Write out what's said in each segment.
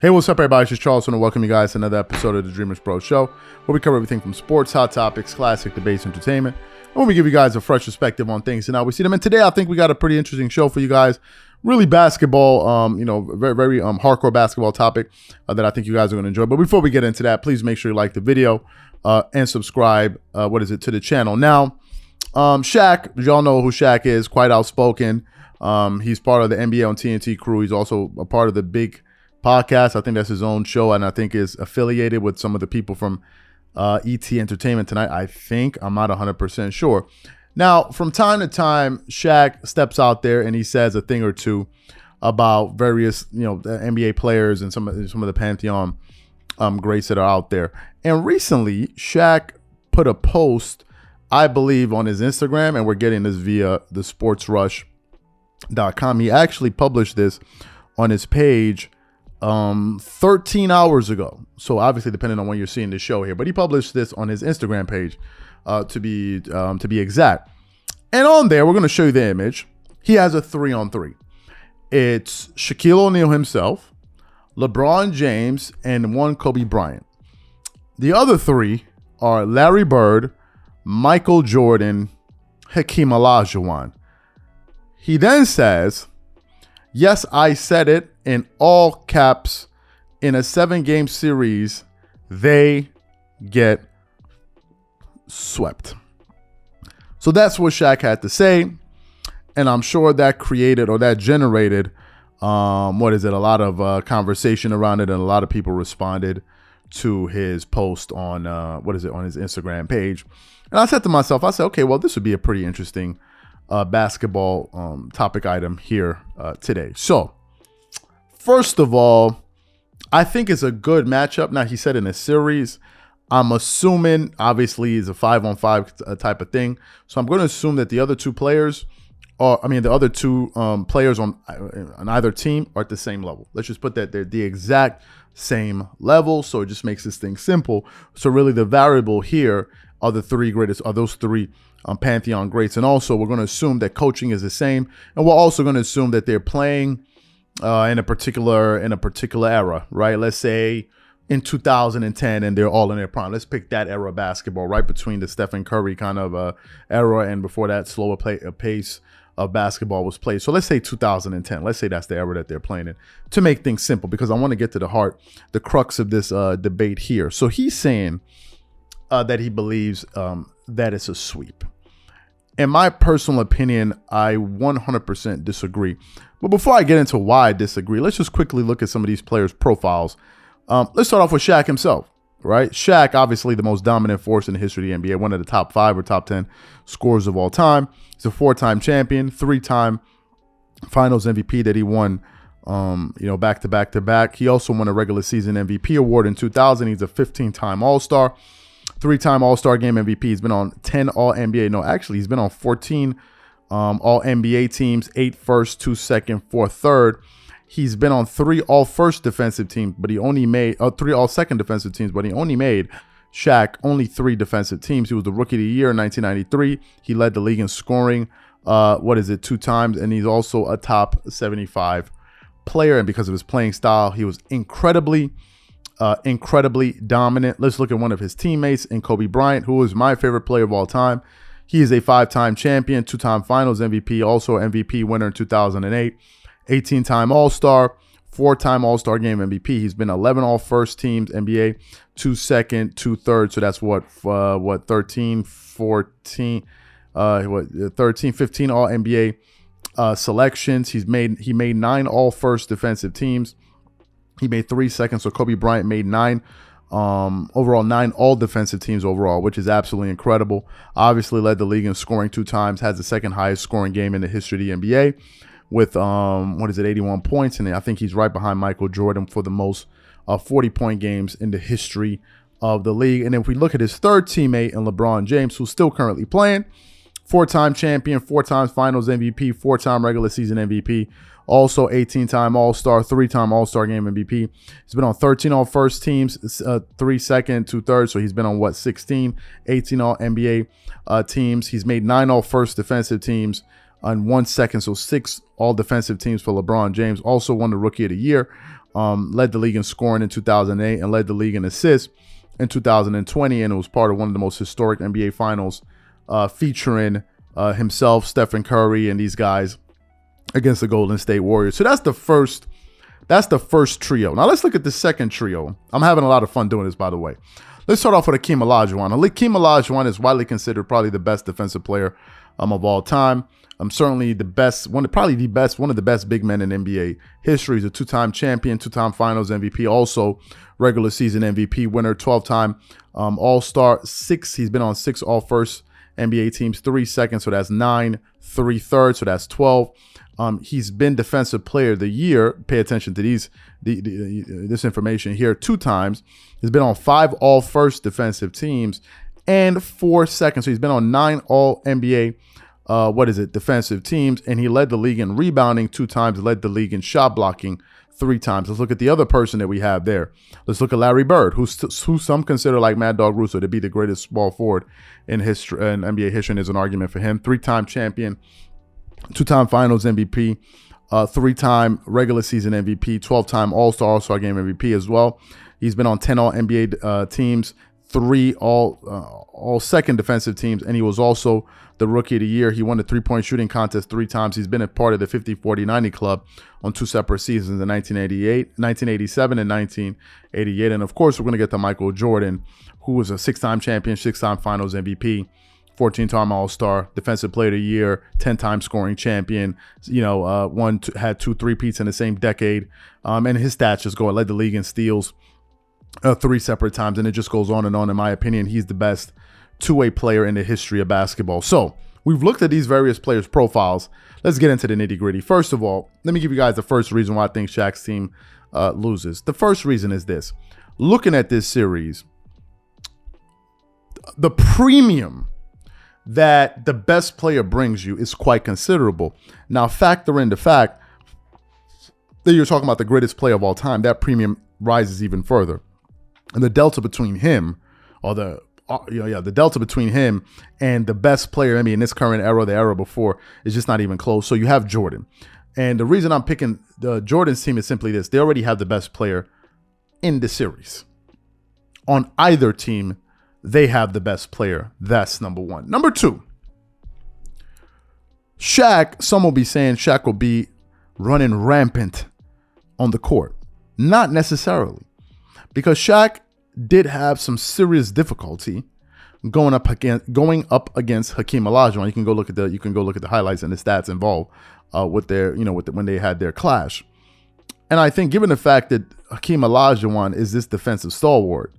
Hey, what's up, everybody? It's just Charles. I want to welcome you guys to another episode of the Dreamerspro Show, where we cover everything from sports, hot topics, classic debates, entertainment, and when we give you guys a fresh perspective on things and how we see them. And today, I think we got a pretty interesting show for you guys. Really basketball, very hardcore basketball topic that I think you guys are going to enjoy. But before we get into that, please make sure you like the video and subscribe. To the channel. Now, Shaq, y'all know who Shaq is. Quite outspoken. He's part of the NBA on TNT crew. He's also a part of the big podcast. I think that's his own show, and I think is affiliated with some of the people from ET Entertainment Tonight. I'm not 100% sure. Now, from time to time, Shaq steps out there and he says a thing or two about various, the NBA players and some of the Pantheon greats that are out there. And recently, Shaq put a post, I believe, on his Instagram, and we're getting this via the sportsrush.com. He actually published this on his page 13 hours ago. So obviously, depending on when you're seeing the show here, but he published this on his Instagram page to be exact. And on there, we're going to show you the image. He has a 3-on-3. It's Shaquille O'Neal himself, LeBron James, and one Kobe Bryant. The other three are Larry Bird, Michael Jordan, Hakeem Olajuwon. He then says, "Yes, I said it in all caps. In a 7-game series, they get swept." So that's what Shaq had to say. And I'm sure that generated, a lot of conversation around it. And a lot of people responded to his post on, on his Instagram page. And I said to myself, okay, well, this would be a pretty interesting basketball topic item here today. So, first of all, I think it's a good matchup. Now, he said in a series, I'm assuming, obviously, it's a 5-on-5 type of thing. So I'm going to assume that the other two players, players on either team are at the same level. Let's just put that they're the exact same level. So it just makes this thing simple. So really, the variable here are those three Pantheon greats. And also, we're going to assume that coaching is the same. And we're also going to assume that they're playing in a particular era, right? Let's say in 2010, and they're all in their prime. Let's pick that era of basketball, right between the Stephen Curry kind of era and before that slower pace of basketball was played. So let's say 2010. Let's say that's the era that they're playing in, to make things simple, because I want to get to the crux of this debate here. So he's saying that he believes that it's a sweep. In my personal opinion, I 100% disagree. But before I get into why I disagree, let's just quickly look at some of these players' profiles. Let's start off with Shaq himself, right? Shaq, obviously the most dominant force in the history of the NBA, one of the top 5 or top 10 scorers of all time. He's a 4-time champion, 3-time Finals MVP that he won, back to back to back. He also won a regular season MVP award in 2000. He's a 15-time All-Star, 3-time All-Star Game MVP. He's been on 10 All-NBA. No, actually, he's been on 14 All-NBA teams, 8 first, 2 second, 4 third. He's been on 3 all-first defensive teams, but he only made 3 all-second defensive teams, but he only made only 3 defensive teams. He was the Rookie of the Year in 1993. He led the league in scoring, 2 times, and he's also a top 75 player. And because of his playing style, he was incredibly dominant. Let's look at one of his teammates in Kobe Bryant, who is my favorite player of all time. He is a 5-time champion, 2-time Finals MVP, also MVP winner in 2008. 18-time All-Star, 4-time All-Star Game MVP. He's been 11 All-First Teams NBA, 2 second, 2 third. So that's 13, 14, 13, 15 All-NBA selections. He made 9 All-First defensive teams. He made 3 seconds. So Kobe Bryant made 9 overall, 9 all defensive teams overall, which is absolutely incredible. Obviously led the league in scoring 2 times, has the second highest scoring game in the history of the NBA with 81 points, and I think he's right behind Michael Jordan for the most 40-point games in the history of the league. And if we look at his third teammate in LeBron James, who's still currently playing, 4-time champion, 4 times Finals MVP, 4-time regular season MVP, also 18-time All-Star, 3-time All-Star Game MVP. He's been on 13 All-First teams, 3 second, 2 thirds. So he's been on 16, 18 All-NBA teams. He's made 9 All-First defensive teams, on 1 second. So 6 all defensive teams for LeBron James. Also won the Rookie of the Year led the league in scoring in 2008, and led the league in assists in 2020. And it was part of one of the most historic NBA finals featuring himself, Stephen Curry, and these guys against the Golden State Warriors. So that's the first trio. Now let's look at the second trio. I'm having a lot of fun doing this, by the way. Let's start off with Hakeem Olajuwon. Hakeem Olajuwon is widely considered probably the best defensive player of all time. Certainly the best, one of the best big men in NBA history. He's a two-time champion, two-time Finals MVP, also regular season MVP winner, 12-time All-Star. He's been on 6 All-First NBA teams, 3 seconds, so that's 9, 3 thirds, so that's 12. He's been Defensive Player of the Year. Pay attention to this information here. 2 times. He's been on 5 All-First defensive teams and 4 seconds. So he's been on 9 All-NBA defensive teams, and he led the league in rebounding 2 times, led the league in shot blocking 3 times. Let's look at the other person that we have there. Let's look at Larry Bird, who some consider, like Mad Dog Russo, to be the greatest small forward in history, and NBA history. And there's an argument for him. 3-time champion, 2-time Finals MVP, 3-time regular season MVP, 12-time All-Star Game MVP as well. He's been on 10 All-NBA teams, 3 all-second defensive teams, and he was also the Rookie of the Year. He won the three-point shooting contest 3 times. He's been a part of the 50-40-90 club on 2 separate seasons in 1987 and 1988. And of course, we're going to get to Michael Jordan, who was a 6-time champion, 6-time Finals MVP, 14-time All-Star, Defensive Player of the Year, 10-time scoring champion. Had 2 3-peats in the same decade, and his stats just go. Led the league in steals 3 separate times, and it just goes on and on. In my opinion, he's the best two-way player in the history of basketball. So we've looked at these various players' profiles. Let's get into the nitty-gritty. First of all, let me give you guys the first reason why I think Shaq's team loses. The first reason is this. Looking at this series, the premium that the best player brings you is quite considerable. Now, factor in the fact that you're talking about the greatest player of all time, that premium rises even further. And the delta between him, or the delta between him and the best player, I mean, in this current era, the era before, is just not even close. So you have Jordan. And the reason I'm picking the Jordan's team is simply this. They already have the best player in the series. On either team, they have the best player. That's number one. Number 2, Shaq, some will be saying Shaq will be running rampant on the court. Not necessarily. Because Shaq did have some serious difficulty going up against Hakeem Olajuwon. You can go look at the highlights and the stats involved when they had their clash. And I think, given the fact that Hakeem Olajuwon is this defensive stalwart,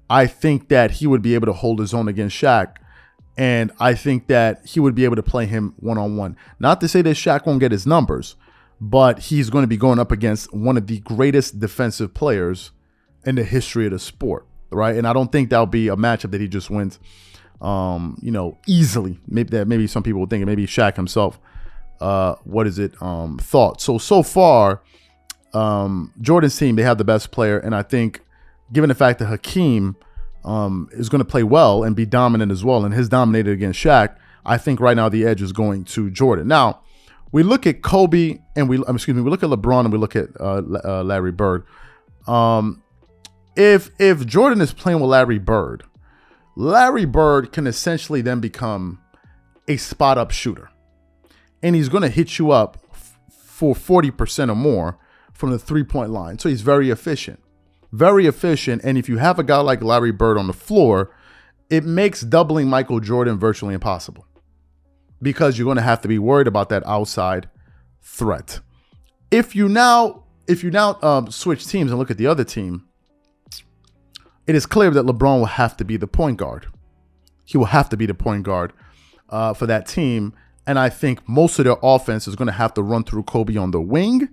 I think that he would be able to hold his own against Shaq, and I think that he would be able to play him one-on-one. Not to say that Shaq won't get his numbers, but he's going to be going up against one of the greatest defensive players in the history of the sport, right? And I don't think that'll be a matchup that he just wins, easily. Maybe some people will think, maybe Shaq himself, thought. So far, Jordan's team, they have the best player, and I think, given the fact that Hakeem is going to play well and be dominant as well, and has dominated against Shaq, I think right now the edge is going to Jordan. Now, we look at Kobe, and we look at LeBron, and we look at Larry Bird. If Jordan is playing with Larry Bird can essentially then become a spot-up shooter. And he's going to hit you up for 40% or more from the three-point line. So he's very efficient. Very efficient. And if you have a guy like Larry Bird on the floor, it makes doubling Michael Jordan virtually impossible. Because you're going to have to be worried about that outside threat. If you now switch teams and look at the other team, it is clear that LeBron will have to be the point guard. He will have to be the point guard for that team. And I think most of their offense is going to have to run through Kobe on the wing,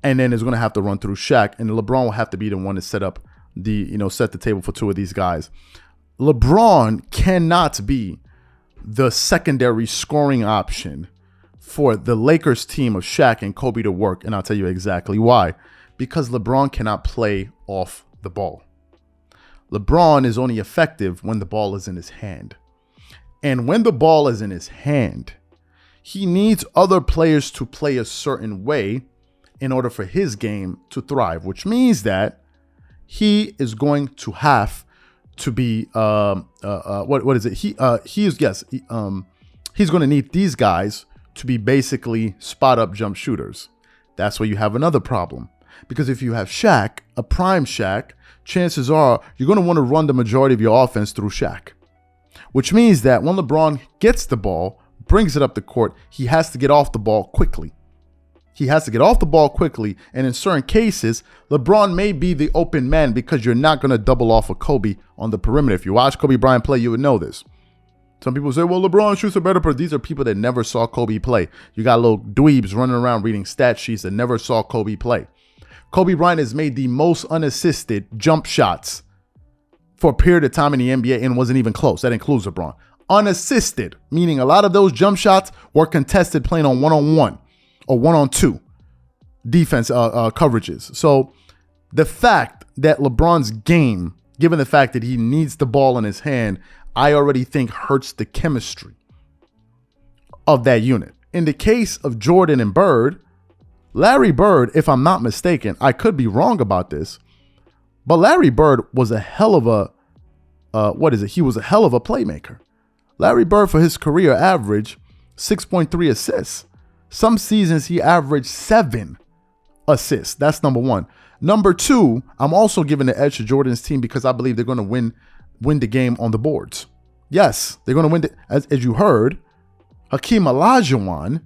and then is going to have to run through Shaq. And LeBron will have to be the one to set the table for 2 of these guys. LeBron cannot be the secondary scoring option for the Lakers team of Shaq and Kobe to work. And I'll tell you exactly why. Because LeBron cannot play off the ball. LeBron is only effective when the ball is in his hand. And when the ball is in his hand, he needs other players to play a certain way in order for his game to thrive, which means that he is going to have to be what is it? He's going to need these guys to be basically spot up jump shooters. That's where you have another problem, because if you have Shaq, a prime Shaq, chances are you're going to want to run the majority of your offense through Shaq, which means that when LeBron gets the ball, brings it up the court, he has to get off the ball quickly. He has to get off the ball quickly, and in certain cases, LeBron may be the open man because you're not going to double off of Kobe on the perimeter. If you watch Kobe Bryant play, you would know this. Some people say, well, LeBron shoots a better per. These are people that never saw Kobe play. You got little dweebs running around reading stat sheets that never saw Kobe play. Kobe Bryant has made the most unassisted jump shots for a period of time in the NBA and wasn't even close. That includes LeBron. Unassisted, meaning a lot of those jump shots were contested playing on one-on-one or one-on-two defense coverages. So the fact that LeBron's game, given the fact that he needs the ball in his hand, I already think hurts the chemistry of that unit. In the case of Jordan and Bird, Larry Bird, if I'm not mistaken, I could be wrong about this, but Larry Bird was a hell of a, he was a hell of a playmaker. Larry Bird for his career averaged 6.3 assists. Some seasons he averaged 7 assists. That's number one. Number two, I'm also giving the edge to Jordan's team because I believe they're going to win the game on the boards. Yes, they're going to win. As you heard, Hakeem Olajuwon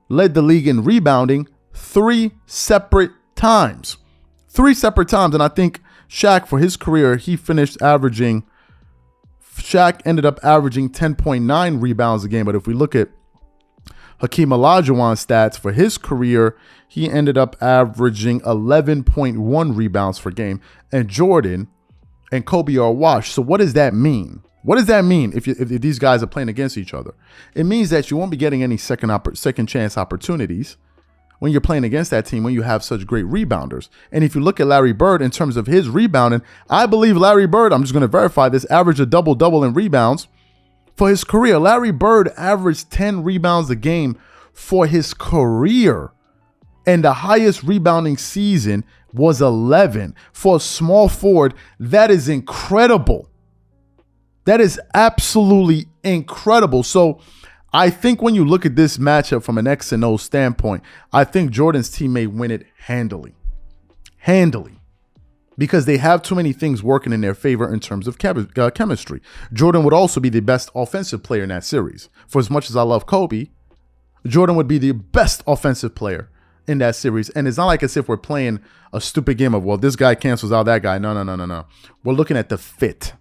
led the league in rebounding 3 separate times. 3 separate times. And I think Shaq, for his career, Shaq ended up averaging 10.9 rebounds a game. But if we look at Hakeem Olajuwon's stats for his career, he ended up averaging 11.1 rebounds per game. And Jordan and Kobe are washed. So what does that mean? What does that mean if these guys are playing against each other? It means that you won't be getting any second chance opportunities when you're playing against that team when you have such great rebounders. And if you look at Larry Bird in terms of his rebounding, I believe Larry Bird, I'm just going to verify this, averaged a double-double in rebounds for his career. Larry Bird averaged 10 rebounds a game for his career. And the highest rebounding season was 11. For a small forward, that is incredible. That is absolutely incredible. So I think when you look at this matchup from an X and O standpoint, I think Jordan's team may win it handily. Because they have too many things working in their favor in terms of chemistry. Jordan would also be the best offensive player in that series. For as much as I love Kobe, Jordan would be the best offensive player in that series. And it's not like as if we're playing a stupid game of, well, this guy cancels out that guy. No. We're looking at the fit.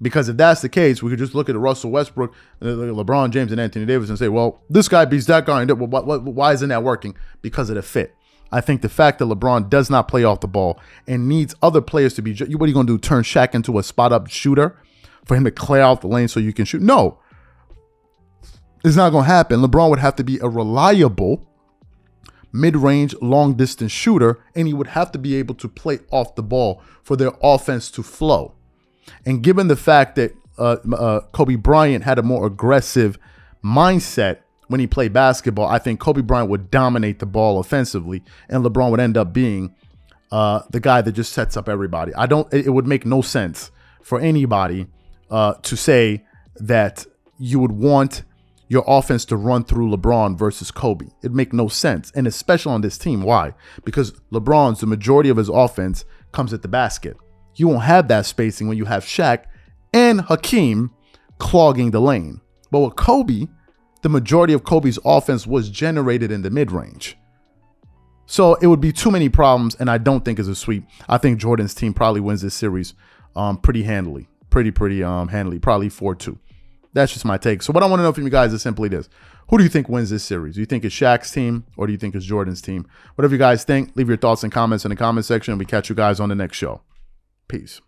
Because if that's the case, we could just look at Russell Westbrook, LeBron James, and Anthony Davis and say, well, this guy beats that guy. And why isn't that working? Because of the fit. I think the fact that LeBron does not play off the ball and needs other players to be, what are you going to do? Turn Shaq into a spot-up shooter for him to clear out the lane so you can shoot? No. It's not going to happen. LeBron would have to be a reliable mid-range, long-distance shooter, and he would have to be able to play off the ball for their offense to flow. And given the fact that Kobe Bryant had a more aggressive mindset when he played basketball, I think Kobe Bryant would dominate the ball offensively, and LeBron would end up being the guy that just sets up everybody. It would make no sense for anybody to say that you would want your offense to run through LeBron versus Kobe. It'd make no sense, and especially on this team. Why? Because the majority of his offense comes at the basket. You won't have that spacing when you have Shaq and Hakeem clogging the lane. But with Kobe, the majority of Kobe's offense was generated in the mid-range. So it would be too many problems, and I don't think it's a sweep. I think Jordan's team probably wins this series pretty handily. Pretty handily. Probably 4-2. That's just my take. So what I want to know from you guys is simply this. Who do you think wins this series? Do you think it's Shaq's team or do you think it's Jordan's team? Whatever you guys think, leave your thoughts and comments in the comment section, and we catch you guys on the next show. Peace.